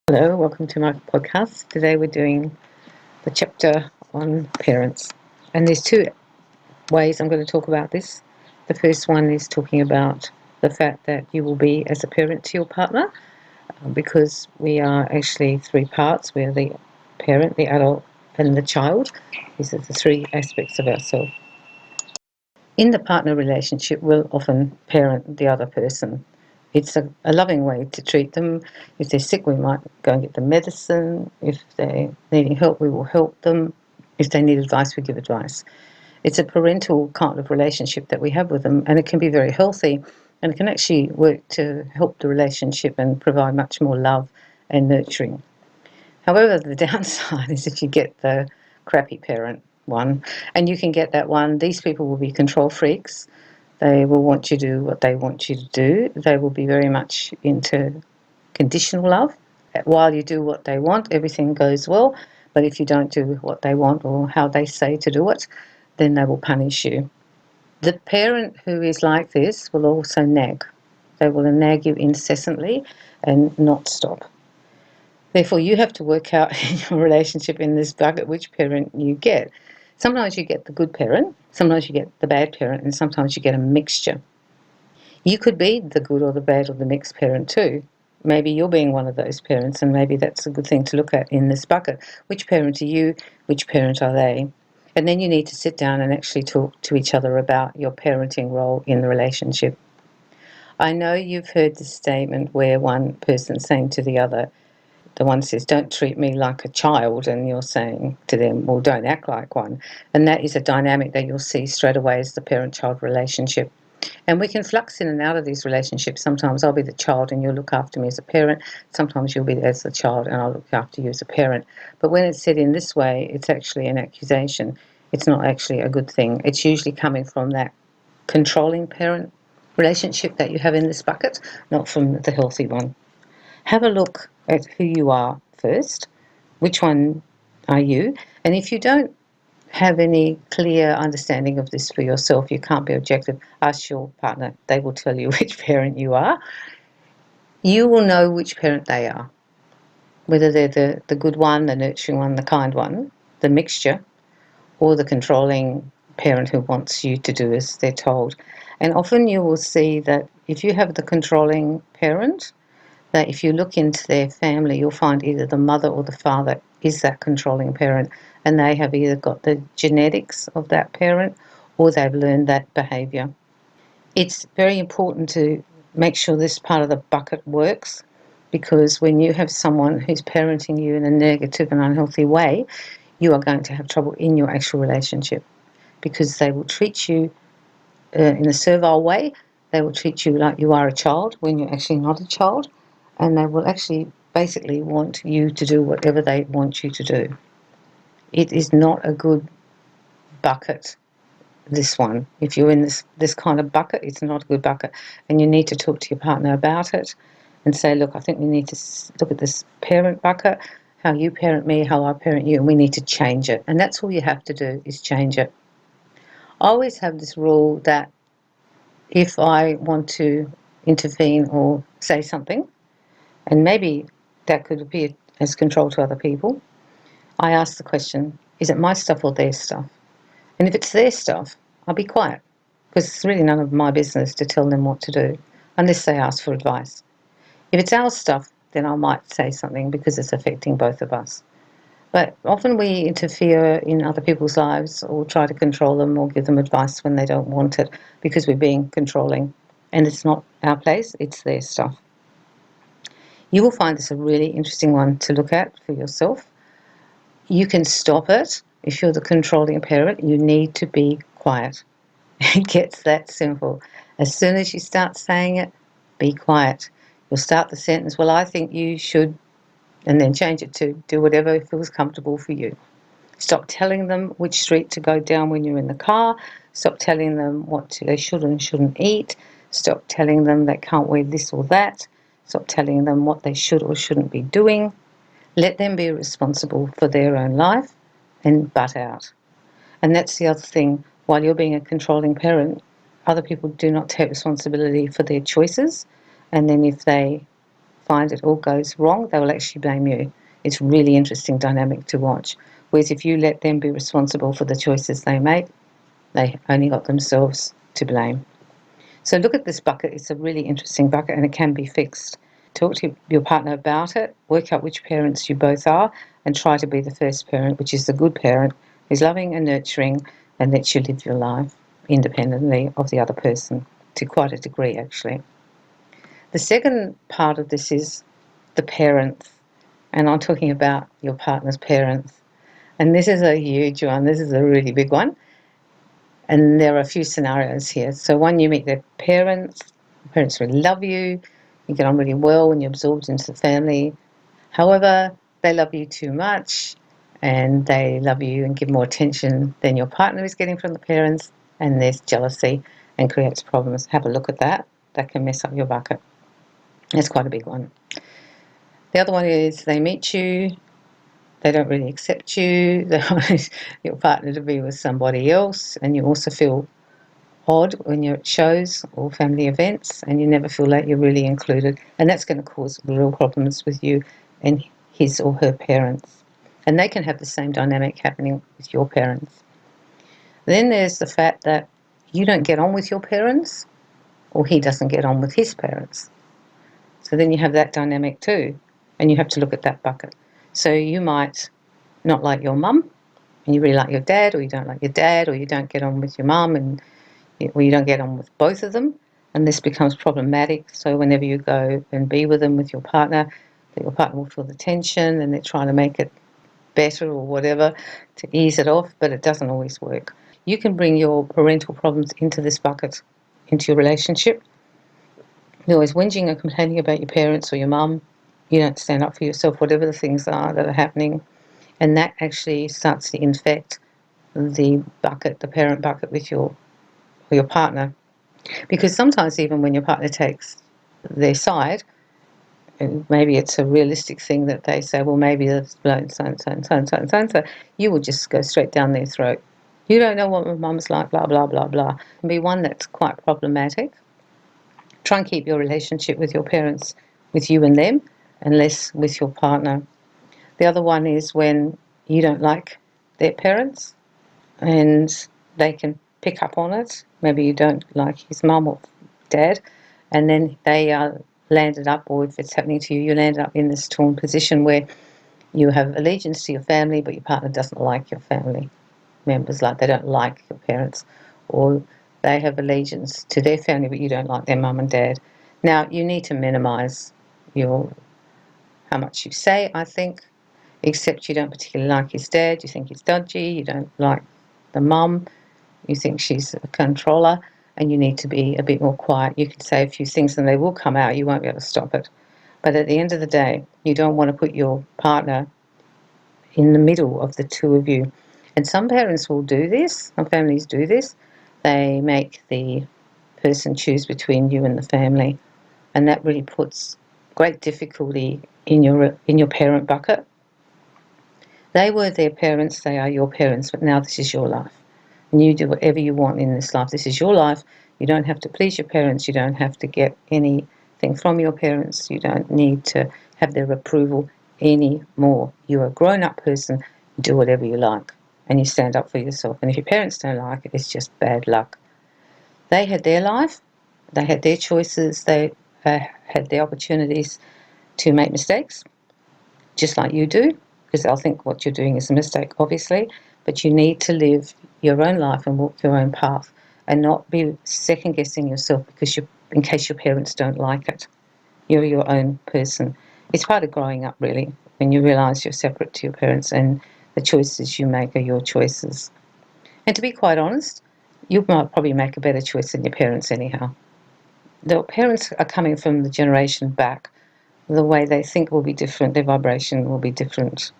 Hello, welcome to my podcast. Today we're doing the chapter on parents. And there's two ways I'm going to talk about this. The first one is talking about the fact that you will be as a parent to your partner, because we are actually three parts. We're the parent, the adult, and the child. These are the three aspects of ourselves. In the partner relationship, we'll often parent the other person. It's a loving way to treat them. If they're sick, we might go and get them medicine. If they're needing help, we will help them. If they need advice, we give advice. It's a parental kind of relationship that we have with them, and it can be very healthy, and it can actually work to help the relationship and provide much more love and nurturing. However, the downside is if you get the crappy parent one, and you can get that one, these people will be control freaks. They will want you to do what they want you to do. They will be very much into conditional love. While you do what they want, everything goes well. But if you don't do what they want or how they say to do it, then they will punish you. The parent who is like this will also nag. They will nag you incessantly and not stop. Therefore, you have to work out in your relationship in this bucket which parent you get. Sometimes you get the good parent, sometimes you get the bad parent, and sometimes you get a mixture. You could be the good or the bad or the mixed parent too. Maybe you're being one of those parents, and maybe that's a good thing to look at in this bucket. Which parent are you? Which parent are they? And then you need to sit down and actually talk to each other about your parenting role in the relationship. I know you've heard this statement where one person's saying to the other, the one says, "Don't treat me like a child," and you're saying to them, "Well, don't act like one." And that is a dynamic that you'll see straight away as the parent-child relationship. And we can flux in and out of these relationships. Sometimes I'll be the child and you'll look after me as a parent. Sometimes you'll be as the child and I'll look after you as a parent. But when it's said in this way, it's actually an accusation. It's not actually a good thing. It's usually coming from that controlling parent relationship that you have in this bucket, not from the healthy one. Have a look at who you are first. Which one are you? And if you don't have any clear understanding of this for yourself, you can't be objective, ask your partner. They will tell you which parent you are. You will know which parent they are, whether they're the good one, the nurturing one, the kind one, the mixture, or the controlling parent who wants you to do as they're told. And often you will see that if you have the controlling parent, that if you look into their family, you'll find either the mother or the father is that controlling parent, and they have either got the genetics of that parent or they've learned that behaviour. It's very important to make sure this part of the bucket works, because when you have someone who's parenting you in a negative and unhealthy way, you are going to have trouble in your actual relationship, because they will treat you in a servile way. They will treat you like you are a child when you're actually not a child, and they will actually basically want you to do whatever they want you to do. It is not a good bucket, this one. If you're in this kind of bucket, it's not a good bucket, and you need to talk to your partner about it and say, look, I think we need to look at this parent bucket, how you parent me, how I parent you, and we need to change it. And that's all you have to do, is change it. I always have this rule that if I want to intervene or say something, and maybe that could appear as control to other people, I ask the question, is it my stuff or their stuff? And if it's their stuff, I'll be quiet, because it's really none of my business to tell them what to do, unless they ask for advice. If it's our stuff, then I might say something because it's affecting both of us. But often we interfere in other people's lives or try to control them or give them advice when they don't want it, because we're being controlling. And it's not our place, it's their stuff. You will find this a really interesting one to look at for yourself. You can stop it. If you're the controlling parent, you need to be quiet. It gets that simple. As soon as you start saying it, be quiet. You'll start the sentence, well, I think you should, and then change it to do whatever feels comfortable for you. Stop telling them which street to go down when you're in the car. Stop telling them what they should and shouldn't eat. Stop telling them they can't wear this or that. Stop telling them what they should or shouldn't be doing. Let them be responsible for their own life and butt out. And that's the other thing. While you're being a controlling parent, other people do not take responsibility for their choices. And then if they find it all goes wrong, they will actually blame you. It's really interesting dynamic to watch. Whereas if you let them be responsible for the choices they make, they only got themselves to blame. So look at this bucket. It's a really interesting bucket and it can be fixed. Talk to your partner about it, work out which parents you both are, and try to be the first parent, which is the good parent, who's loving and nurturing and lets you live your life independently of the other person, to quite a degree actually. The second part of this is the parents, and I'm talking about your partner's parents. And this is a huge one. This is a really big one. And there are a few scenarios here. So one, you meet their parents. The parents really love you. You get on really well and you're absorbed into the family. However, they love you too much and they love you and give more attention than your partner is getting from the parents, and there's jealousy and creates problems. Have a look at that. That can mess up your bucket. It's quite a big one. The other one is they meet you, they don't really accept you, they want your partner to be with somebody else, and you also feel odd when you're at shows or family events and you never feel like you're really included, and that's going to cause real problems with you and his or her parents. And they can have the same dynamic happening with your parents. Then there's the fact that you don't get on with your parents or he doesn't get on with his parents. So then you have that dynamic too, and you have to look at that bucket. So you might not like your mum and you really like your dad, or you don't like your dad, or you don't get on with your mum and or you don't get on with both of them, and this becomes problematic. So whenever you go and be with them with your partner will feel the tension and they're trying to make it better or whatever to ease it off, but it doesn't always work. You can bring your parental problems into this bucket, into your relationship. You're always whinging and complaining about your parents or your mum. You don't stand up for yourself, whatever the things are that are happening, and that actually starts to infect the bucket, the parent bucket, with your partner. Because sometimes even when your partner takes their side, and maybe it's a realistic thing that they say, well, maybe that's blown so and so and so and so and so and so, you will just go straight down their throat. You don't know what my mum's like, blah, blah, blah, blah. It can be one that's quite problematic. Try and keep your relationship with your parents with you and them, and less with your partner. The other one is when you don't like their parents and they can pick up on it. Maybe you don't like his mum or dad, and then they are landed up, or if it's happening to you, you landed up in this torn position where you have allegiance to your family, but your partner doesn't like your family members, like they don't like your parents, or they have allegiance to their family, but you don't like their mum and dad. Now, you need to minimise how much you say, I think, except you don't particularly like his dad, you think he's dodgy, you don't like the mum, you think she's a controller, and you need to be a bit more quiet. You can say a few things and they will come out, you won't be able to stop it. But at the end of the day, you don't want to put your partner in the middle of the two of you. And some parents will do this, some families do this. They make the person choose between you and the family, and that really puts great difficulty in your parent bucket. They were their parents, they are your parents, but now this is your life. And you do whatever you want in this life. This is your life. You don't have to please your parents. You don't have to get anything from your parents. You don't need to have their approval anymore. You're a grown-up person. Do whatever you like. And you stand up for yourself. And if your parents don't like it, it's just bad luck. They had their life. They had their choices. They had their opportunities to make mistakes, just like you do, because they'll think what you're doing is a mistake, obviously. But you need to live your own life and walk your own path, and not be second-guessing yourself because in case your parents don't like it. You're your own person. It's part of growing up, really, when you realise you're separate to your parents and the choices you make are your choices. And to be quite honest, you might probably make a better choice than your parents anyhow. The parents are coming from the generation back. The way they think will be different, their vibration will be different.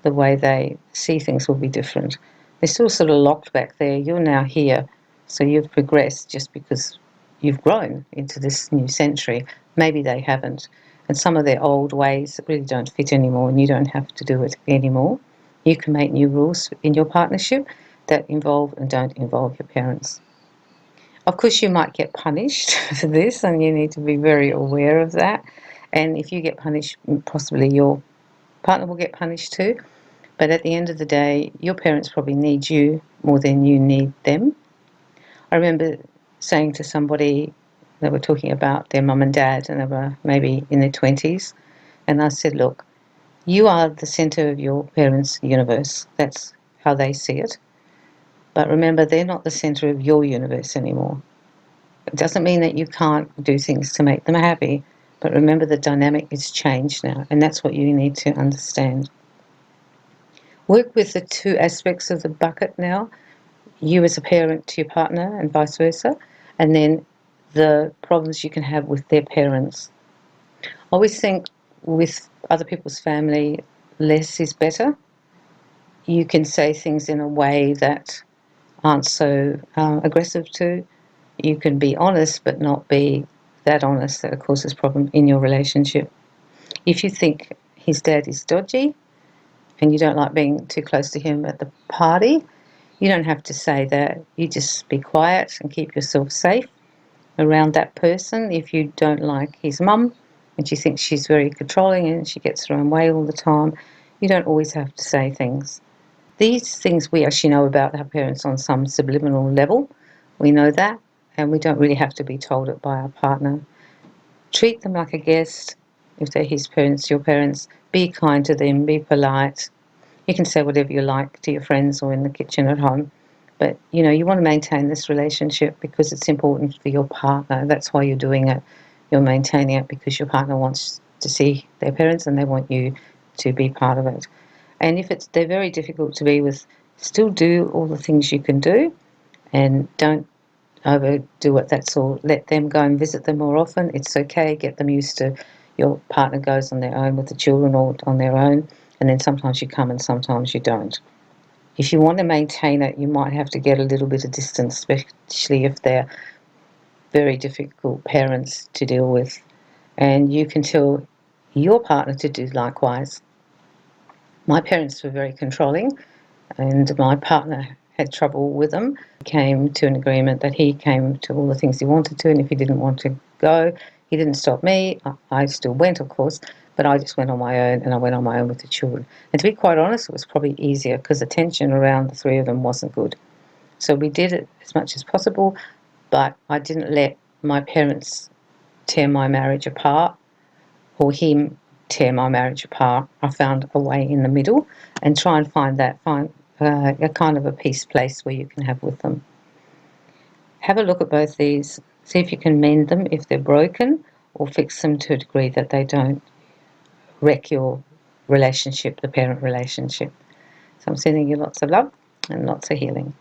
The way they see things will be different. They're still sort of locked back there. You're now here, so you've progressed just because you've grown into this new century. Maybe they haven't. And some of their old ways really don't fit anymore, and you don't have to do it anymore. You can make new rules in your partnership that involve and don't involve your parents. Of course, you might get punished for this, and you need to be very aware of that. And if you get punished, possibly your partner will get punished too. But at the end of the day, your parents probably need you more than you need them. I remember saying to somebody, they were talking about their mum and dad, and they were maybe in their 20s, and I said, look, you are the centre of your parents' universe. That's how they see it. But remember, they're not the centre of your universe anymore. It doesn't mean that you can't do things to make them happy, but remember the dynamic is changed now, and that's what you need to understand. Work with the two aspects of the bucket now, you as a parent to your partner and vice versa, and then the problems you can have with their parents. I always think with other people's family, less is better. You can say things in a way that aren't so aggressive too. You can be honest, but not be that honest that it causes problem in your relationship. If you think his dad is dodgy and you don't like being too close to him at the party, you don't have to say that. You just be quiet and keep yourself safe around that person. If you don't like his mum and you think she's very controlling and she gets her own way all the time, you don't always have to say things. These things we actually know about our parents on some subliminal level. We know that, and we don't really have to be told it by our partner. Treat them like a guest. If they're his parents, your parents, be kind to them, be polite. You can say whatever you like to your friends or in the kitchen at home. But, you want to maintain this relationship because it's important for your partner. That's why you're doing it. You're maintaining it because your partner wants to see their parents and they want you to be part of it. And if they're very difficult to be with, still do all the things you can do and don't overdo it. That's all. Let them go and visit them more often. It's okay. Get them used to your partner goes on their own with the children or on their own, and then sometimes you come and sometimes you don't. If you want to maintain it, you might have to get a little bit of distance, especially if they're very difficult parents to deal with. And you can tell your partner to do likewise. My parents were very controlling, and my partner had trouble with them. Came to an agreement that he came to all the things he wanted to, and if he didn't want to go, he didn't stop me. I still went, of course, but I just went on my own, and I went on my own with the children. And to be quite honest, it was probably easier because the tension around the three of them wasn't good. So we did it as much as possible, but I didn't let my parents tear my marriage apart or him tear my marriage apart. I found a way in the middle and try and find a kind of a peace place where you can have with them. Have a look at both these. See if you can mend them if they're broken or fix them to a degree that they don't wreck your relationship, the parent relationship. So I'm sending you lots of love and lots of healing.